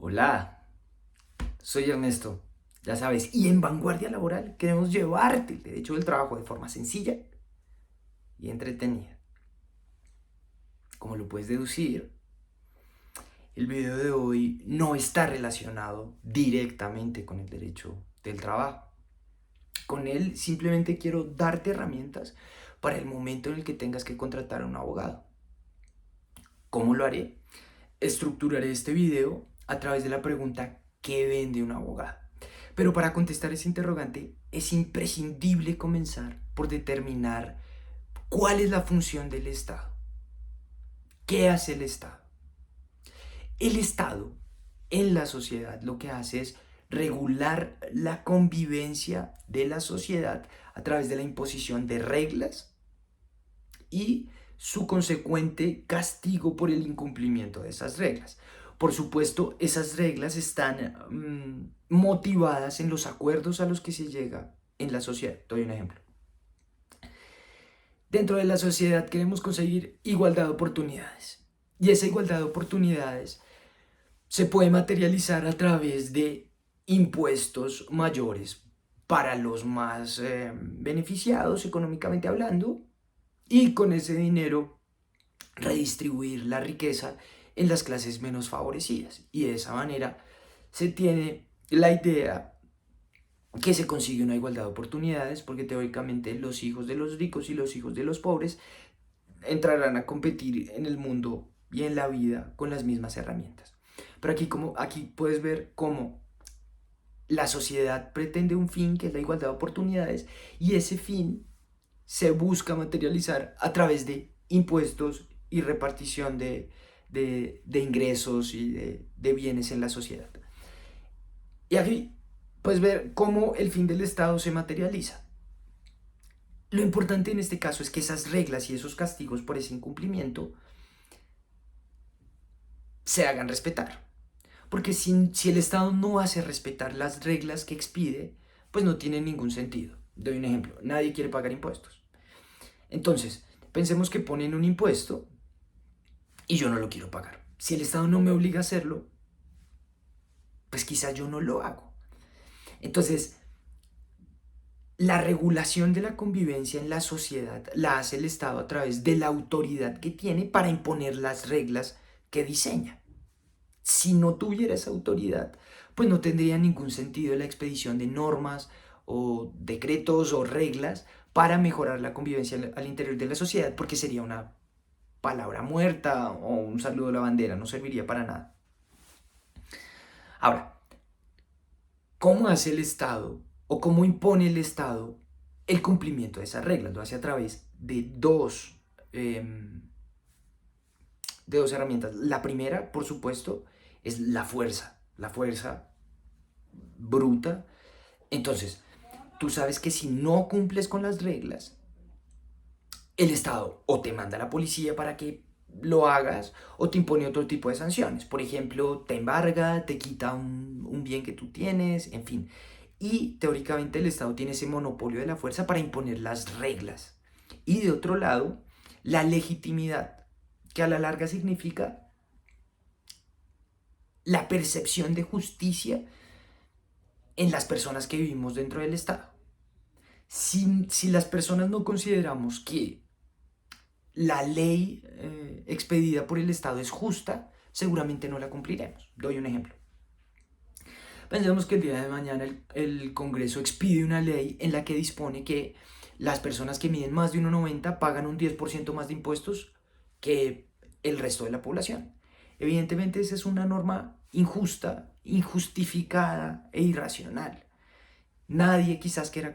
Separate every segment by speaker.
Speaker 1: Hola, soy Ernesto, ya sabes, y en Vanguardia Laboral queremos llevarte el derecho del trabajo de forma sencilla y entretenida. Como lo puedes deducir, el video de hoy no está relacionado directamente con el derecho del trabajo. Con él simplemente quiero darte herramientas para el momento en el que tengas que contratar a un abogado. ¿Cómo lo haré? Estructuraré este video a través de la pregunta ¿qué vende un abogado? Pero para contestar ese interrogante es imprescindible comenzar por determinar cuál es la función del Estado. ¿Qué hace el Estado? El Estado en la sociedad lo que hace es regular la convivencia de la sociedad a través de la imposición de reglas y su consecuente castigo por el incumplimiento de esas reglas. Por supuesto, esas reglas están motivadas en los acuerdos a los que se llega en la sociedad. Te doy un ejemplo. Dentro de la sociedad queremos conseguir igualdad de oportunidades. Y esa igualdad de oportunidades se puede materializar a través de impuestos mayores para los más beneficiados económicamente hablando, y con ese dinero redistribuir la riqueza en las clases menos favorecidas. Y de esa manera se tiene la idea que se consigue una igualdad de oportunidades, porque teóricamente los hijos de los ricos y los hijos de los pobres entrarán a competir en el mundo y en la vida con las mismas herramientas. Pero aquí puedes ver cómo la sociedad pretende un fin que es la igualdad de oportunidades, y ese fin se busca materializar a través de impuestos y repartición de ingresos y de bienes en la sociedad. Y aquí puedes ver cómo el fin del Estado se materializa. Lo importante en este caso es que esas reglas y esos castigos por ese incumplimiento se hagan respetar. Porque si el Estado no hace respetar las reglas que expide, pues no tiene ningún sentido. Doy un ejemplo, nadie quiere pagar impuestos. Entonces, pensemos que ponen un impuesto y yo no lo quiero pagar. Si el Estado no me obliga a hacerlo, pues quizás yo no lo hago. Entonces, la regulación de la convivencia en la sociedad la hace el Estado a través de la autoridad que tiene para imponer las reglas que diseña. Si no tuviera esa autoridad, pues no tendría ningún sentido la expedición de normas o decretos o reglas para mejorar la convivencia al interior de la sociedad, porque sería una palabra muerta o un saludo a la bandera, no serviría para nada. Ahora, ¿cómo hace el Estado o cómo impone el Estado el cumplimiento de esas reglas? Lo hace a través de dos herramientas. La primera, por supuesto, es la fuerza bruta. Entonces, tú sabes que si no cumples con las reglas, el Estado o te manda a la policía para que lo hagas o te impone otro tipo de sanciones. Por ejemplo, te embarga, te quita un bien que tú tienes, en fin. Y teóricamente el Estado tiene ese monopolio de la fuerza para imponer las reglas. Y de otro lado, la legitimidad, que a la larga significa la percepción de justicia en las personas que vivimos dentro del Estado. Si las personas no consideramos que la ley expedida por el Estado es justa, seguramente no la cumpliremos. Doy un ejemplo. Pensemos que el día de mañana el Congreso expide una ley en la que dispone que las personas que miden más de 1,90 pagan un 10% más de impuestos que el resto de la población. Evidentemente esa es una norma injusta, injustificada e irracional. Nadie quizás querrá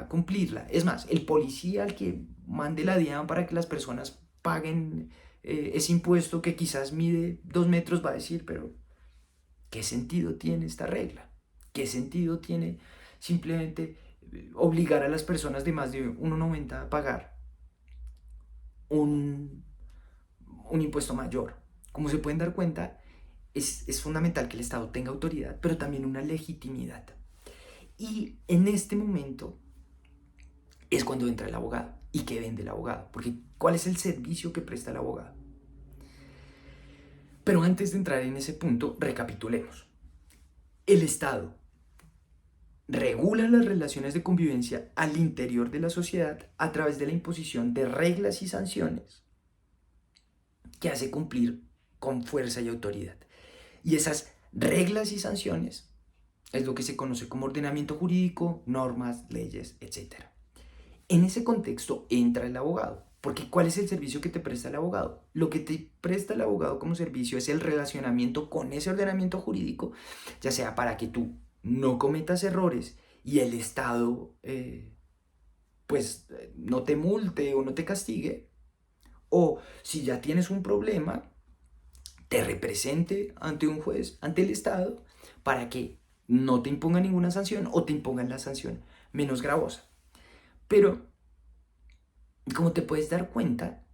Speaker 1: cumplirla. Es más, el policía al que mande la DIAN para que las personas paguen ese impuesto que quizás mide 2 metros va a decir, pero ¿qué sentido tiene esta regla? ¿Qué sentido tiene simplemente obligar a las personas de más de 1,90 a pagar un, un impuesto mayor? Como se pueden dar cuenta, es fundamental que el Estado tenga autoridad, pero también una legitimidad. Y en este momento es cuando entra el abogado. ¿Y qué vende el abogado? Porque ¿cuál es el servicio que presta el abogado? Pero antes de entrar en ese punto, recapitulemos. El Estado regula las relaciones de convivencia al interior de la sociedad a través de la imposición de reglas y sanciones que hace cumplir con fuerza y autoridad. Y esas reglas y sanciones es lo que se conoce como ordenamiento jurídico, normas, leyes, etc. En ese contexto entra el abogado, porque ¿cuál es el servicio que te presta el abogado? Lo que te presta el abogado como servicio es el relacionamiento con ese ordenamiento jurídico, ya sea para que tú no cometas errores y el Estado no te multe o no te castigue, o si ya tienes un problema, te represente ante un juez, ante el Estado, para que no te imponga ninguna sanción o te impongan la sanción menos gravosa. Pero, como te puedes dar cuenta,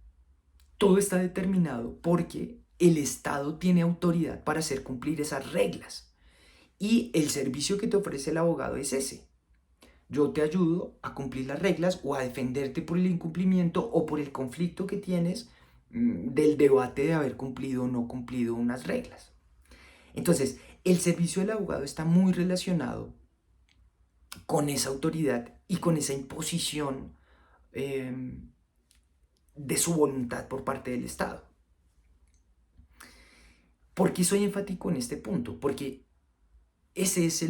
Speaker 1: todo está determinado porque el Estado tiene autoridad para hacer cumplir esas reglas. Y el servicio que te ofrece el abogado es ese. Yo te ayudo a cumplir las reglas o a defenderte por el incumplimiento o por el conflicto que tienes del debate de haber cumplido o no cumplido unas reglas. Entonces, el servicio del abogado está muy relacionado con esa autoridad y con esa imposición de su voluntad por parte del Estado. ¿Por qué soy enfático en este punto? Porque ese es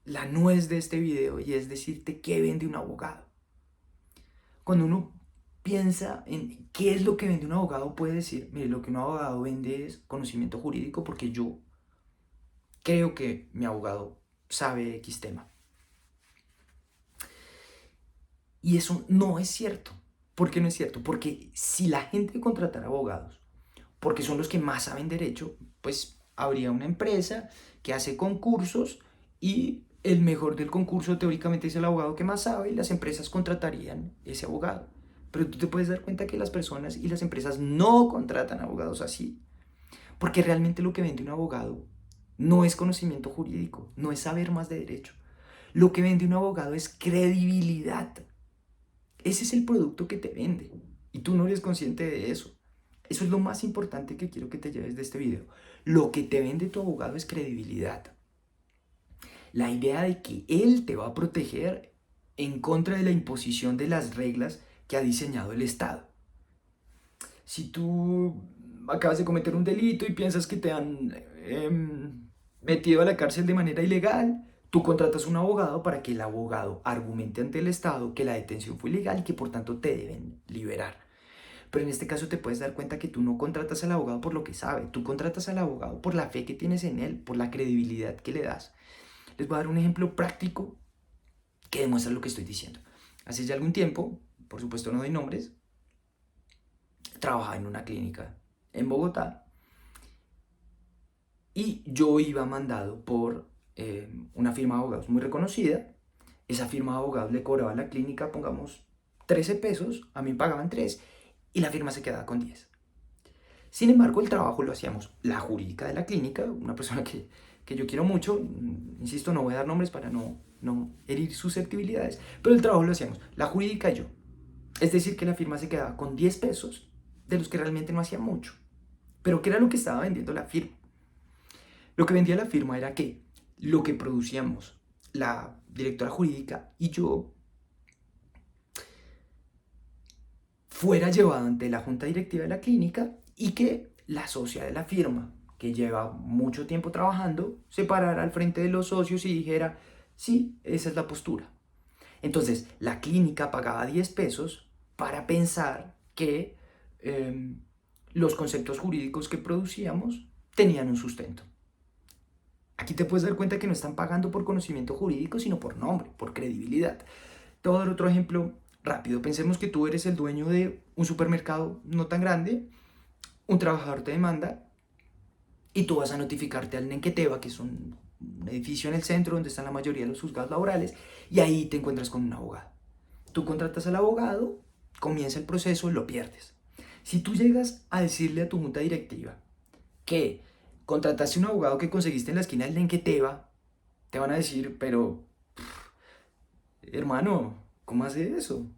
Speaker 1: la nuez de este video, y es decirte qué vende un abogado. Cuando uno piensa en qué es lo que vende un abogado, puede decir, mire, lo que un abogado vende es conocimiento jurídico porque yo creo que mi abogado sabe X tema. Y eso no es cierto. ¿Por qué no es cierto? Porque si la gente contratara abogados, porque son los que más saben derecho, pues habría una empresa que hace concursos y el mejor del concurso teóricamente es el abogado que más sabe y las empresas contratarían ese abogado. Pero tú te puedes dar cuenta que las personas y las empresas no contratan abogados así. Porque realmente lo que vende un abogado no es conocimiento jurídico, no es saber más de derecho. Lo que vende un abogado es credibilidad. Ese es el producto que te vende y tú no eres consciente de eso. Eso es lo más importante que quiero que te lleves de este video. Lo que te vende tu abogado es credibilidad. La idea de que él te va a proteger en contra de la imposición de las reglas que ha diseñado el Estado. Si tú acabas de cometer un delito y piensas que te han metido a la cárcel de manera ilegal, tú contratas un abogado para que el abogado argumente ante el Estado que la detención fue ilegal y que por tanto te deben liberar. Pero en este caso te puedes dar cuenta que tú no contratas al abogado por lo que sabe, tú contratas al abogado por la fe que tienes en él, por la credibilidad que le das. Les voy a dar un ejemplo práctico que demuestra lo que estoy diciendo. Hace ya algún tiempo, por supuesto no doy nombres, trabajaba en una clínica en Bogotá y yo iba mandado por una firma de abogados muy reconocida. Esa firma de abogados le cobraba a la clínica, pongamos, 13 pesos, a mí me pagaban 3 y la firma se quedaba con 10. Sin embargo, el trabajo lo hacíamos la jurídica de la clínica, una persona que yo quiero mucho, insisto, no voy a dar nombres para no herir susceptibilidades, pero el trabajo lo hacíamos la jurídica y yo. Es decir, que la firma se quedaba con 10 pesos, de los que realmente no hacía mucho. Pero ¿qué era lo que estaba vendiendo la firma? Lo que vendía la firma era que lo que producíamos la directora jurídica y yo fuera llevado ante la junta directiva de la clínica y que la socia de la firma, que lleva mucho tiempo trabajando, se parara al frente de los socios y dijera, sí, esa es la postura. Entonces, la clínica pagaba 10 pesos para pensar que los conceptos jurídicos que producíamos tenían un sustento. Aquí te puedes dar cuenta que no están pagando por conocimiento jurídico, sino por nombre, por credibilidad. Te voy a dar otro ejemplo rápido. Pensemos que tú eres el dueño de un supermercado no tan grande, un trabajador te demanda y tú vas a notificarte al Nenqueteva, que es un edificio en el centro donde están la mayoría de los juzgados laborales, y ahí te encuentras con un abogado. Tú contratas al abogado, comienza el proceso, lo pierdes. Si tú llegas a decirle a tu junta directiva que contrataste un abogado que conseguiste en la esquina del Nenqueteva, te van a decir, pero, hermano, ¿cómo hace eso?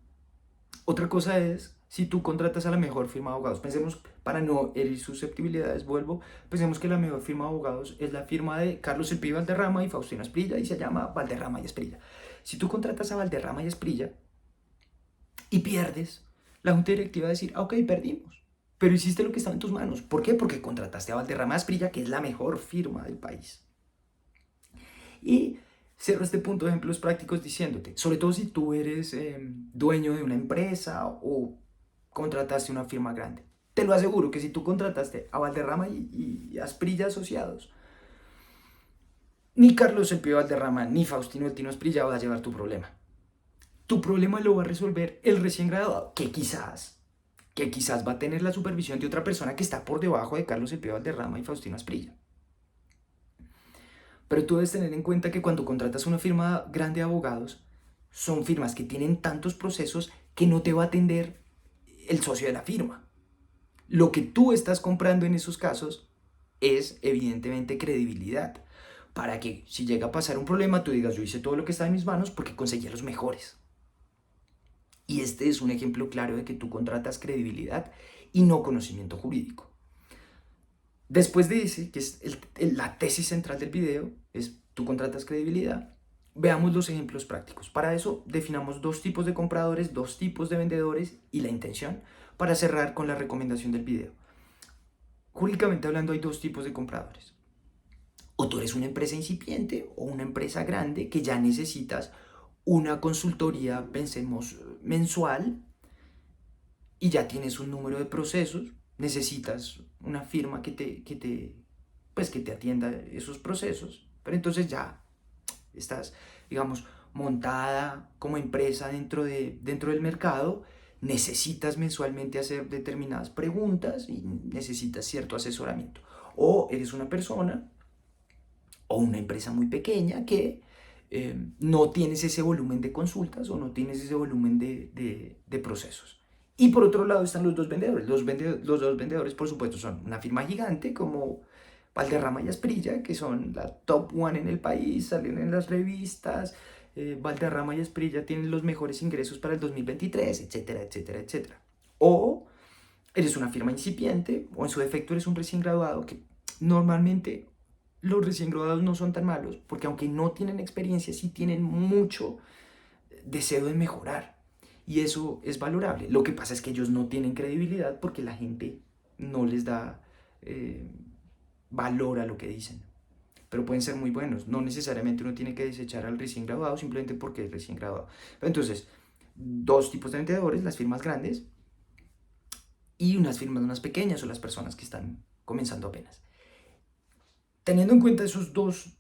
Speaker 1: Otra cosa es si tú contratas a la mejor firma de abogados? Pensemos, para no herir susceptibilidades, vuelvo, pensemos que la mejor firma de abogados es la firma de Carlos El Pi Valderrama y Faustino Asprilla y se llama Valderrama y Asprilla. Si tú contratas a Valderrama y Asprilla y pierdes, la junta directiva va a decir, ah, ok, perdimos, pero hiciste lo que estaba en tus manos. ¿Por qué? Porque contrataste a Valderrama y Asprilla, que es la mejor firma del país. Y cierro este punto de ejemplos prácticos diciéndote, sobre todo si tú eres dueño de una empresa o contrataste una firma grande. Te lo aseguro que si tú contrataste a Valderrama y Asprilla asociados, ni Carlos El Pío Valderrama ni Faustino El Tino Asprilla va a llevar tu problema. Tu problema lo va a resolver el recién graduado, que quizás va a tener la supervisión de otra persona que está por debajo de Carlos El Pío Valderrama y Faustino Asprilla. Pero tú debes tener en cuenta que cuando contratas una firma grande de abogados, son firmas que tienen tantos procesos que no te va a atender el socio de la firma. Lo que tú estás comprando en esos casos es evidentemente credibilidad, para que si llega a pasar un problema tú digas, yo hice todo lo que está en mis manos porque conseguí a los mejores. Y este es un ejemplo claro de que tú contratas credibilidad y no conocimiento jurídico. Después de ese, que es la tesis central del video, es tú contratas credibilidad, veamos los ejemplos prácticos. Para eso definamos dos tipos de compradores, dos tipos de vendedores y la intención para cerrar con la recomendación del video. Jurídicamente hablando hay dos tipos de compradores. O tú eres una empresa incipiente o una empresa grande que ya necesitas una consultoría, pensemos, mensual y ya tienes un número de procesos, necesitas una firma que te atienda esos procesos, pero entonces ya estás, digamos, montada como empresa dentro del mercado, necesitas mensualmente hacer determinadas preguntas y necesitas cierto asesoramiento. O eres una persona o una empresa muy pequeña que no tienes ese volumen de consultas o no tienes ese volumen de procesos. Y por otro lado están los dos vendedores. Los dos vendedores, por supuesto, son una firma gigante como Valderrama y Asprilla, que son la top one en el país, salen en las revistas. Valderrama y Asprilla tienen los mejores ingresos para el 2023, etcétera, etcétera, etcétera. O eres una firma incipiente, o en su defecto eres un recién graduado, que normalmente los recién graduados no son tan malos, porque aunque no tienen experiencia, sí tienen mucho deseo de mejorar. Y eso es valorable. Lo que pasa es que ellos no tienen credibilidad porque la gente no les da valor a lo que dicen. Pero pueden ser muy buenos. No necesariamente uno tiene que desechar al recién graduado simplemente porque es recién graduado. Entonces, dos tipos de vendedores, las firmas grandes y unas firmas más pequeñas o las personas que están comenzando apenas. Teniendo en cuenta esos dos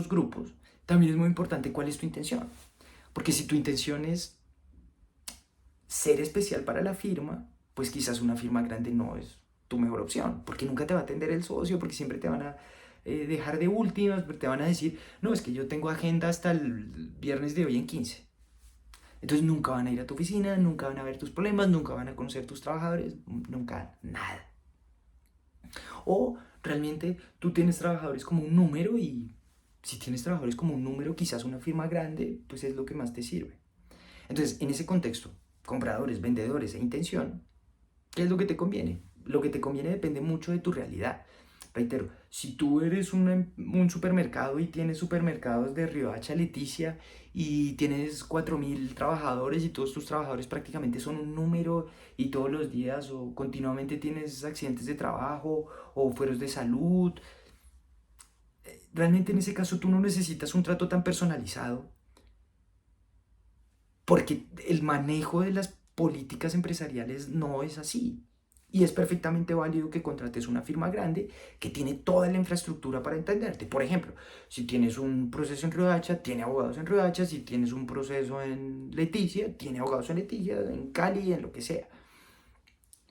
Speaker 1: grupos, también es muy importante cuál es tu intención. Porque si tu intención es ser especial para la firma, pues quizás una firma grande no es tu mejor opción, porque nunca te va a atender el socio, porque siempre te van a dejar de últimas, te van a decir, no, es que yo tengo agenda hasta el viernes de hoy en 15. Entonces nunca van a ir a tu oficina, nunca van a ver tus problemas, nunca van a conocer tus trabajadores, nunca nada. O realmente tú tienes trabajadores como un número y si tienes trabajadores como un número, quizás una firma grande, pues es lo que más te sirve. Entonces, en ese contexto, compradores, vendedores e intención, ¿qué es lo que te conviene? Lo que te conviene depende mucho de tu realidad. Reitero, si tú eres un supermercado y tienes supermercados de Riohacha, Leticia y tienes 4.000 trabajadores y todos tus trabajadores prácticamente son un número y todos los días o continuamente tienes accidentes de trabajo o fueros de salud, realmente en ese caso tú no necesitas un trato tan personalizado porque el manejo de las políticas empresariales no es así. Y es perfectamente válido que contrates una firma grande que tiene toda la infraestructura para entenderte. Por ejemplo, si tienes un proceso en Riohacha, tiene abogados en Riohacha. Si tienes un proceso en Leticia, tiene abogados en Leticia, en Cali, en lo que sea.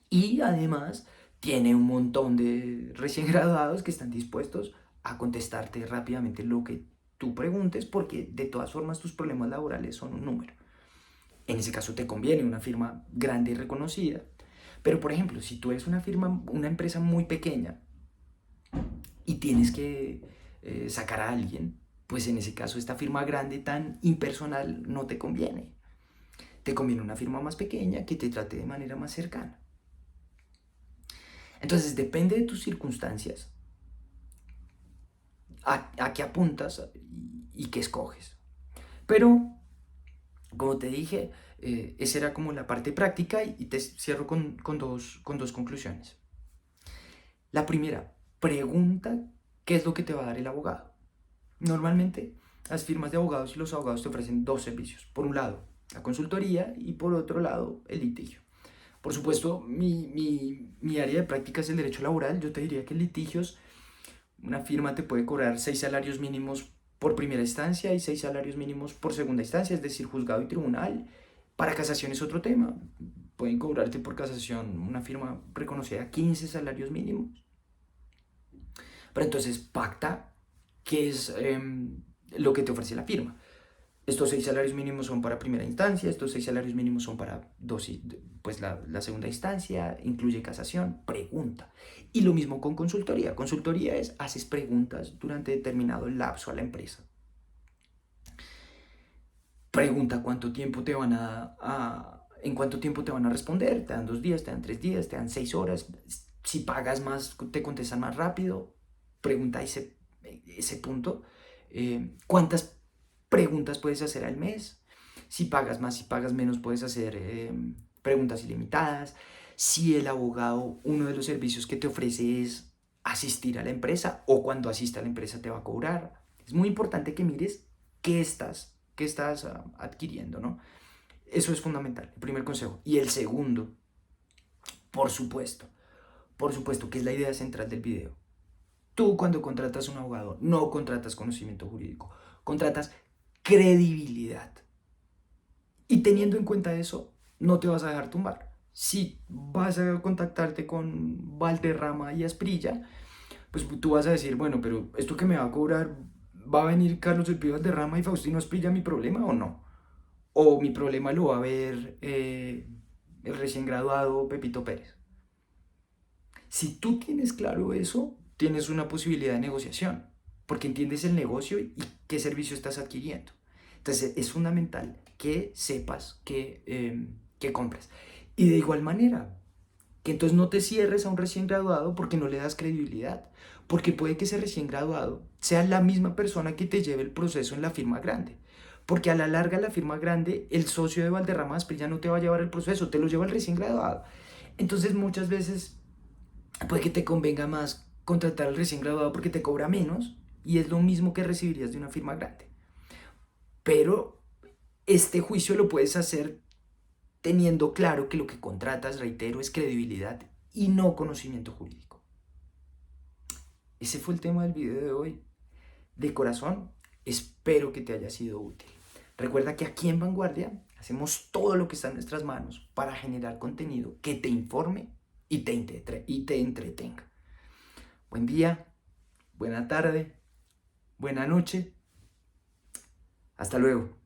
Speaker 1: Y además tiene un montón de recién graduados que están dispuestos a contestarte rápidamente lo que tú preguntes, porque de todas formas tus problemas laborales son un número. En ese caso te conviene una firma grande y reconocida. Pero por ejemplo, si tú eres una empresa muy pequeña y tienes que sacar a alguien, pues en ese caso esta firma grande tan impersonal no te conviene. te conviene una firma más pequeña que te trate de manera más cercana. Entonces depende de tus circunstancias, a qué apuntas y qué escoges. Pero, como te dije, esa era como la parte práctica y te cierro con dos conclusiones. La primera, pregunta qué es lo que te va a dar el abogado. Normalmente, las firmas de abogados y los abogados te ofrecen dos servicios. Por un lado, la consultoría y por otro lado, el litigio. Por supuesto, mi área de práctica es el derecho laboral. Yo te diría que en litigios una firma te puede cobrar 6 salarios mínimos por primera instancia y 6 salarios mínimos por segunda instancia, es decir, juzgado y tribunal. Para casación es otro tema. Pueden cobrarte por casación una firma reconocida 15 salarios mínimos. Pero entonces pacta qué es lo que te ofrece la firma. Estos 6 salarios mínimos son para primera instancia, estos 6 salarios mínimos son para pues la segunda instancia, incluye casación, pregunta. Y lo mismo con consultoría. Consultoría es, haces preguntas durante determinado lapso a la empresa. Pregunta cuánto tiempo te van en cuánto tiempo te van a responder, te dan 2 días, te dan 3 días, te dan 6 horas. Si pagas más, te contestan más rápido. Pregunta ese punto. ¿Cuántas preguntas puedes hacer al mes? Si pagas más, si pagas menos, puedes hacer preguntas ilimitadas. Si el abogado, uno de los servicios que te ofrece es asistir a la empresa o cuando asista a la empresa te va a cobrar. Es muy importante que mires qué estás adquiriendo, ¿no? Eso es fundamental, el primer consejo. Y el segundo, por supuesto, que es la idea central del video. Tú cuando contratas a un abogado no contratas conocimiento jurídico, contratas credibilidad. Y teniendo en cuenta eso, no te vas a dejar tumbar. Si vas a contactarte con Valderrama y Asprilla, pues tú vas a decir, bueno, pero esto que me va a cobrar, ¿va a venir Carlos El Pío Valderrama y Faustino Asprilla mi problema o no? O mi problema lo va a ver el recién graduado Pepito Pérez. Si tú tienes claro eso, tienes una posibilidad de negociación, porque entiendes el negocio y qué servicio estás adquiriendo. Entonces es fundamental que sepas que compras. Y de igual manera, que entonces no te cierres a un recién graduado porque no le das credibilidad. Porque puede que ese recién graduado sea la misma persona que te lleve el proceso en la firma grande. Porque a la larga la firma grande, el socio de Valderrama ya no te va a llevar el proceso, te lo lleva el recién graduado. Entonces muchas veces puede que te convenga más contratar al recién graduado porque te cobra menos y es lo mismo que recibirías de una firma grande. Pero este juicio lo puedes hacer teniendo claro que lo que contratas, reitero, es credibilidad y no conocimiento jurídico. Ese fue el tema del video de hoy. De corazón, espero que te haya sido útil. Recuerda que aquí en Vanguardia hacemos todo lo que está en nuestras manos para generar contenido que te informe y te entretenga. Buen día, buena tarde, buena noche. Hasta luego.